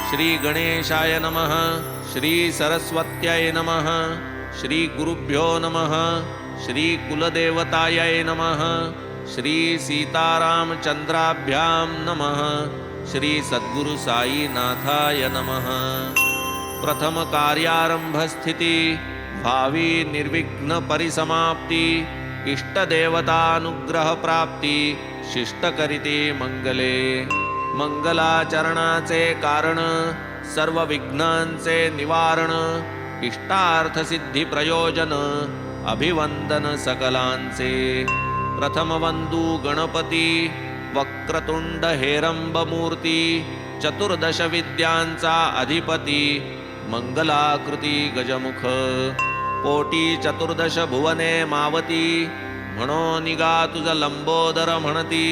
श्री गणेशाय नमः, श्री सरस्वत्यै नमः, श्री गुरुभ्यो नमः, श्री कुलदेवतायै नमः, श्री सीतारामचंद्राभ्यां नमः, श्री सद्गुरु साईनाथाय नमः। प्रथम कार्यारंभ स्थिति, भावी निर्विघ्न परिसमाप्ति, इष्टदेवतानुग्रह प्राप्ति, शिष्टकरिते मंगले। मंगलाचरणाचे कारण, सर्व विघ्नांचे निवारण, इष्टार्थ सिद्धी प्रयोजन, अभिवंदन सकलांचे। प्रथम वंदू गणपती, वक्रतुंड हेरंब मूर्ती, चतुर्दश विद्यांचा अधिपती, मंगलाकृती गजमुख। कोटी चतुर्दश भुवने मावती, म्हणो निगा तुझ लंबोदर म्हणती।